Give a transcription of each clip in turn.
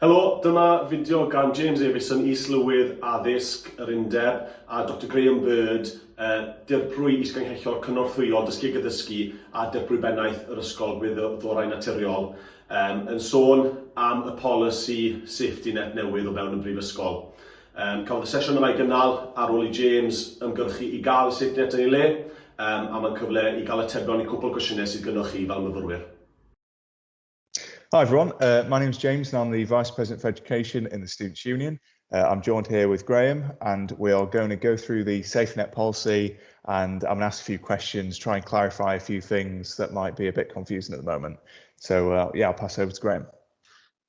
Helo, dyma fideo gan James Davison, Is-lywydd addysg yr Undeb, a Dr Graham Bird, dirprwy isganghellor cynorthwyol dysgu addysgu a dirprwy bennaeth yr ysgol gwyddorau naturiol, yn sôn am y polisi safety net newydd o fewn y brifysgol. Cafodd y sesiwn yma i gynnal ar ôl i James ymgyrchu i gael y safety net yn ei le, a mae'n cyfle i gael atebion i cwpl cwestiynau sydd gynnwch chi fel myfyrwyr. Hi everyone, my name is James and I'm the Vice President for Education in the Students' Union. I'm joined here with Graham and we are going to go through the SafeNet policy and I'm going to ask a few questions, try and clarify a few things that might be a bit confusing at the moment. So yeah, I'll pass over to Graham.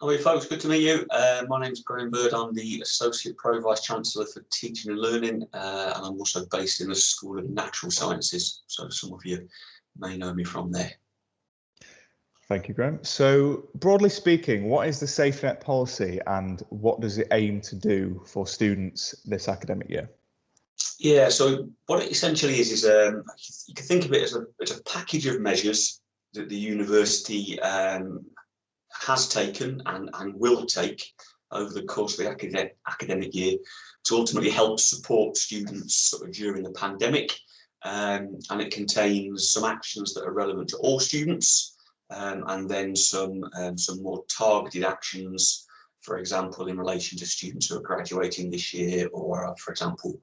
Hi folks, good to meet you. My name is Graham Bird. I'm the Associate Pro Vice Chancellor for Teaching and Learning and I'm also based in the School of Natural Sciences, so some of you may know me from there. Thank you, Graham. So broadly speaking, what is the SafeNet policy and what does it aim to do for students this academic year? Yeah, so what it essentially is you can think of it as a package of measures that the university has taken and will take over the course of the academic year to ultimately help support students sort of during the pandemic. And it contains some actions that are relevant to all students. And then some more targeted actions, for example, in relation to students who are graduating this year or, for example,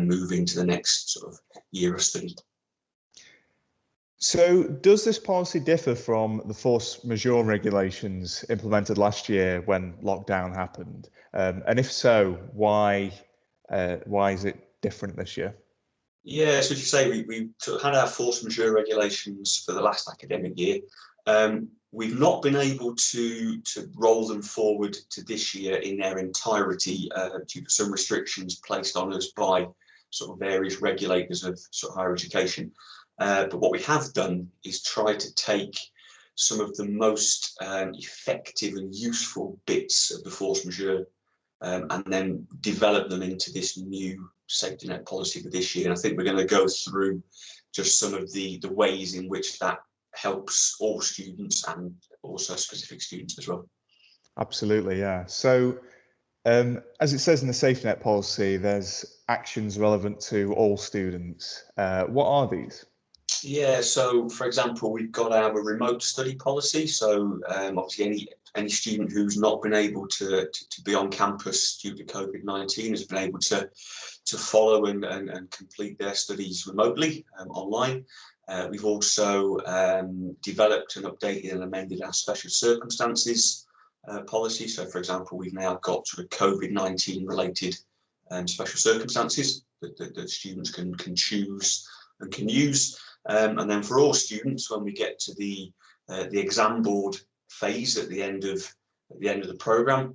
moving to the next sort of year of study. So does this policy differ from the force majeure regulations implemented last year when lockdown happened? And if so, why is it different this year? Yeah, so as you say, we had our force majeure regulations for the last academic year. We've not been able to roll them forward to this year in their entirety due to some restrictions placed on us by sort of various regulators of sort of higher education. But what we have done is try to take some of the most effective and useful bits of the force majeure and then develop them into this new safety net policy for this year. And I think we're going to go through just some of the ways in which that helps all students and also specific students as well. Absolutely, yeah. So as it says in the safety net policy, there's actions relevant to all students. What are these? Yeah, so for example, we've got our remote study policy. So obviously any student who's not been able to be on campus due to COVID-19 has been able to follow and complete their studies remotely online. We've also developed and updated and amended our special circumstances policy. So, for example, we've now got sort of COVID-19 related special circumstances that students can choose and can use. And then for all students, when we get to the exam board phase at the end of the programme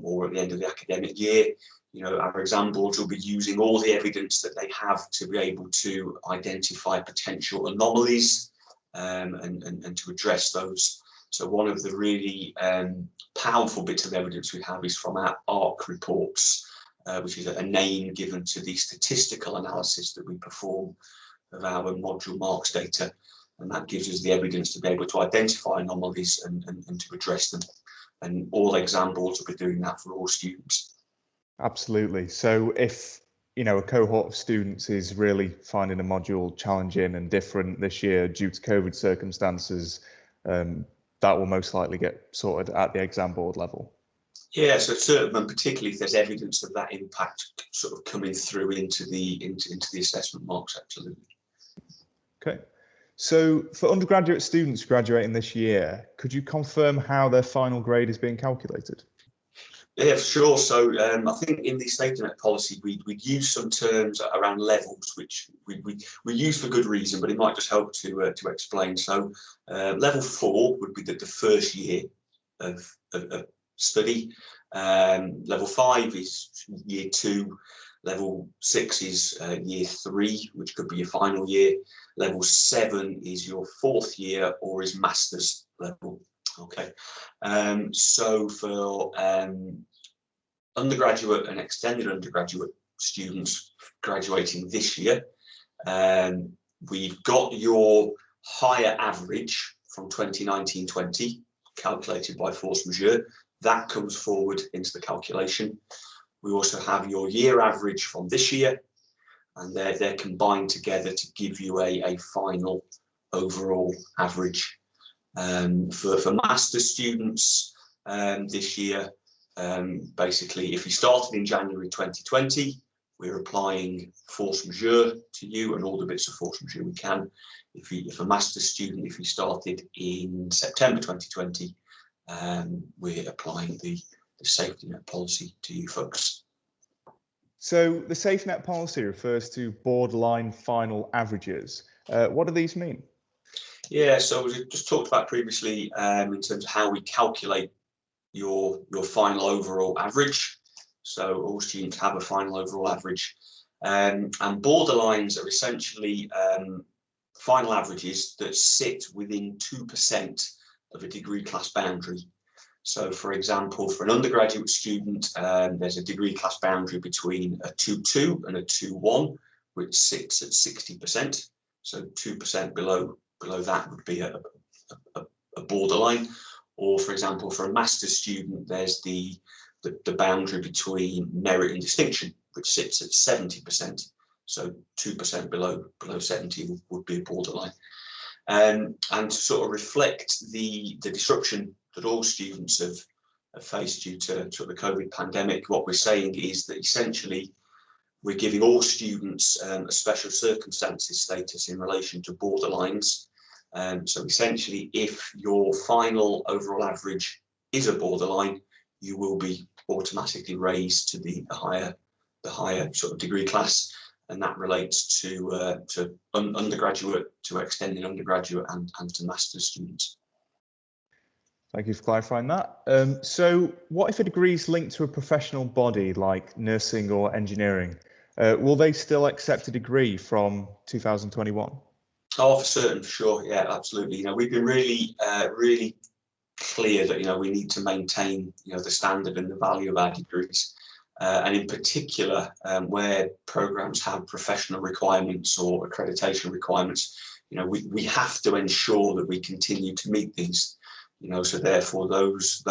or at the end of the academic year, you know, our exam boards will be using all the evidence that they have to be able to identify potential anomalies and to address those. So one of the really powerful bits of evidence we have is from our ARC reports, which is a name given to the statistical analysis that we perform of our module marks data. And that gives us the evidence to be able to identify anomalies and to address them. And all exam boards will be doing that for all students. Absolutely. So if, you know, a cohort of students is really finding a module challenging and different this year due to COVID circumstances, that will most likely get sorted at the exam board level. Yeah, so certainly, and particularly if there's evidence of that impact sort of coming through into the assessment marks, absolutely. Okay. So for undergraduate students graduating this year, could you confirm how their final grade is being calculated? Yeah, for sure. So I think in the safety net policy, we'd use some terms around levels, which we use for good reason, but it might just help to explain. So level 4 would be the first year of study. Level 5 is year 2. Level 6 is year 3, which could be your final year. Level 7 is your 4th year or is master's level. Okay, so for undergraduate and extended undergraduate students graduating this year, we've got your higher average from 2019-20 calculated by force majeure that comes forward into the calculation. We also have your year average from this year, and they're combined together to give you a final overall average. For master's students this year, basically, if you started in January 2020, we're applying force majeure to you and all the bits of force majeure we can. If a master's student, if you started in September 2020, we're applying the safety net policy to you folks. So the safety net policy refers to borderline final averages. What do these mean? Yeah, so we just talked about previously in terms of how we calculate your final overall average. So all students have a final overall average, and borderlines are essentially final averages that sit within 2% of a degree class boundary. So, for example, for an undergraduate student, there's a degree class boundary between a 2.2 and a 2.1, which sits at 60%. So 2% below that would be a borderline. Or, for example, for a master's student, there's the boundary between merit and distinction, which sits at 70%. So 2% below 70 would be a borderline. And to sort of reflect the disruption that all students have faced due to the COVID pandemic, what we're saying is that essentially we're giving all students a special circumstances status in relation to borderlines. So essentially, if your final overall average is a borderline, you will be automatically raised to the higher sort of degree class, and that relates to undergraduate, to extended undergraduate, and to master's students. Thank you for clarifying that. So what if a degree is linked to a professional body like nursing or engineering? Will they still accept a degree from 2021? Oh, for certain, for sure. Yeah, absolutely. We've been really clear that, we need to maintain, the standard and the value of our degrees. And in particular, where programs have professional requirements or accreditation requirements, we have to ensure that we continue to meet these. So therefore, those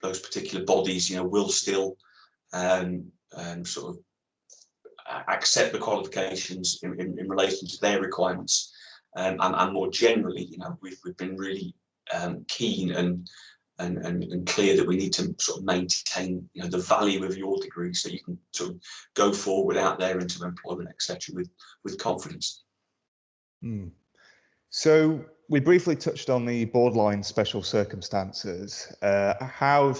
particular bodies, will still sort of accept the qualifications in relation to their requirements. And more generally, we've been really keen and clear that we need to sort of maintain, the value of your degree, so you can sort of go forward out there into employment, etc., with confidence. So we briefly touched on the borderline special circumstances. How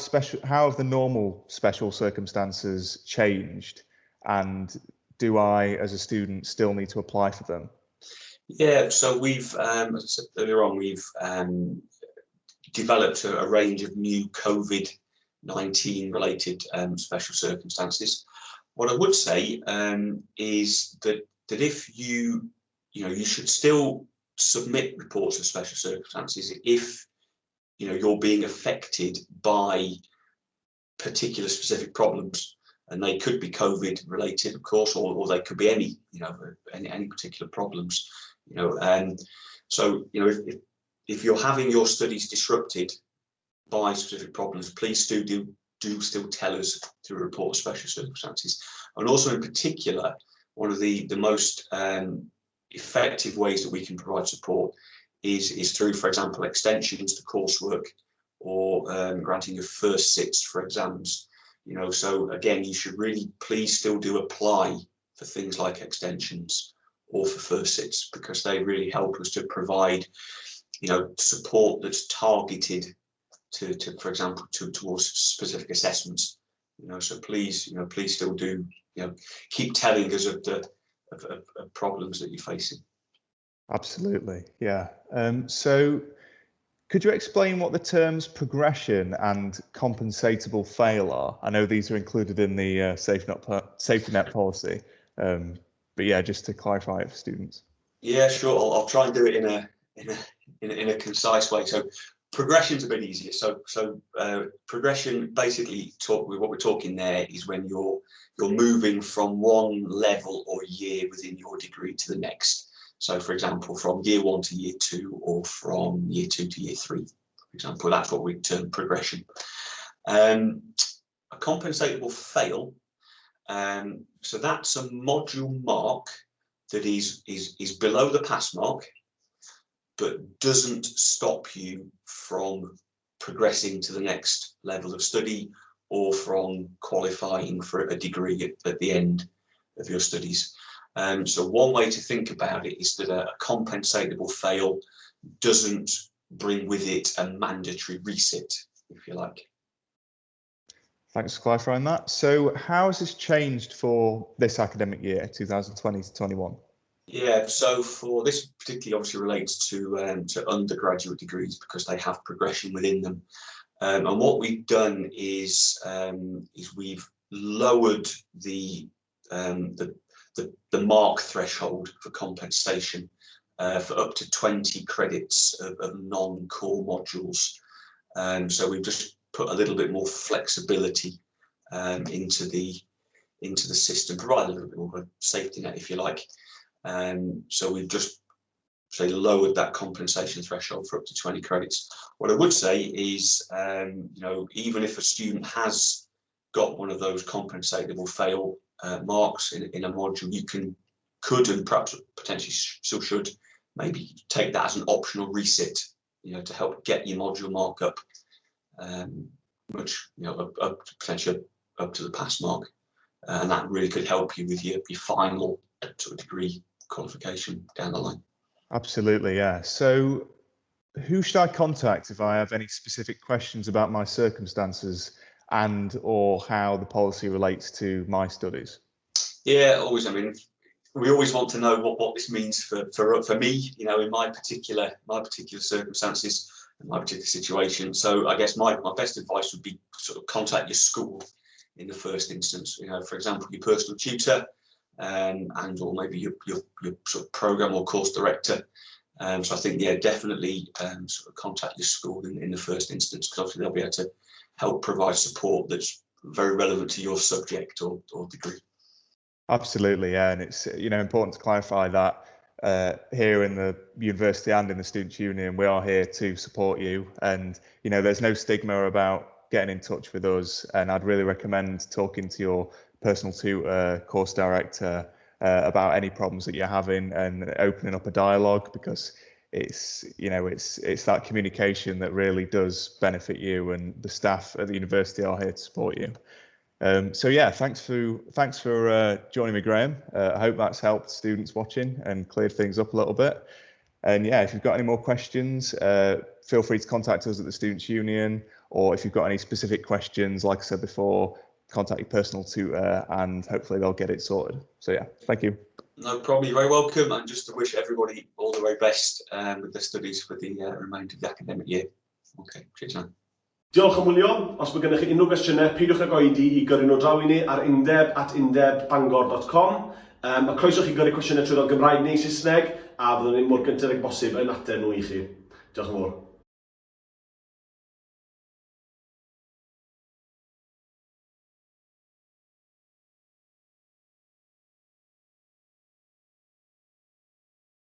have the normal special circumstances changed, and do I, as a student, still need to apply for them? Yeah, so we've, as I said earlier on, we've developed a range of new COVID-19 related special circumstances. What I would say is that if you should still submit reports of special circumstances if you're being affected by particular specific problems, and they could be COVID related, of course, or they could be any particular problems. So if you're having your studies disrupted by specific problems, please do still tell us through a report of special circumstances. And also, in particular, one of the most effective ways that we can provide support is through, for example, extensions to coursework, or granting of first sits for exams. So again, you should really please still do apply for things like extensions or for first sits, because they really help us to provide support that's targeted to for example, towards specific assessments. So please still do keep telling us of the of problems that you're facing. Absolutely, yeah. So could you explain what the terms progression and compensatable fail are? I know these are included in the safety net policy, but yeah, just to clarify it for students. Yeah, sure. I'll try and do it in a concise way. So progression's a bit easier. So progression, basically, what we're talking there is when you're moving from one level or year within your degree to the next. So, for example, from year 1 to year 2, or from year 2 to year 3, for example, that's what we term progression. A compensatable fail, so that's a module mark that is below the pass mark, but doesn't stop you from progressing to the next level of study or from qualifying for a degree at the end of your studies. So one way to think about it is that a compensatable fail doesn't bring with it a mandatory resit, if you like. Thanks for clarifying that. So how has this changed for this academic year, 2020 to 21? Yeah, so for this particularly obviously relates to undergraduate degrees because they have progression within them. And what we've done is we've lowered the mark threshold for compensation for up to 20 credits of non-core modules. So we've just put a little bit more flexibility into the system, provide a little bit more of a safety net, if you like. So we've just lowered that compensation threshold for up to 20 credits. What I would say is, even if a student has got one of those compensatable fail marks in a module, you could and perhaps potentially still should maybe take that as an optional resit, to help get your module mark up, which potentially up to the pass mark, and that really could help you with your final sort of degree qualification down the line. Absolutely, yeah. So who should I contact if I have any specific questions about my circumstances and or how the policy relates to my studies? Yeah, always. I mean, we always want to know what this means for me, in my particular circumstances and my particular situation. So I guess my best advice would be sort of contact your school in the first instance. For example, your personal tutor, and or maybe your sort of program or course director. So I think, yeah, definitely sort of contact your school in the first instance, because obviously they'll be able to help provide support that's very relevant to your subject or degree. Absolutely, yeah, and it's important to clarify that here in the university and in the Students' Union, we are here to support you, and there's no stigma about getting in touch with us, and I'd really recommend talking to your personal tutor, course director about any problems that you're having and opening up a dialogue, because it's that communication that really does benefit you, and the staff at the university are here to support you. So yeah, thanks for joining me, Graham. I hope that's helped students watching and cleared things up a little bit. And yeah, if you've got any more questions, feel free to contact us at the Students' Union, or if you've got any specific questions, like I said before, contact your personal tutor and hopefully they'll get it sorted. So yeah, thank you. No problem, you're very welcome, and just to wish everybody all the very best with their studies for the remainder of the academic year. Okay, cheers man. Diolch am wylio. Os mae gennych chi unrhyw gwestiynau, peidiwch ag oedi i gyrru nhw draw i ni ar undeb@undebbangor.com. Mae croeso chi gyrru cwestiynau trwy'r Gymraeg neu Saesneg, a fyddwn ni'n mor gyntaf ag bosib yn ateb nhw i chi. Diolch yn fawr.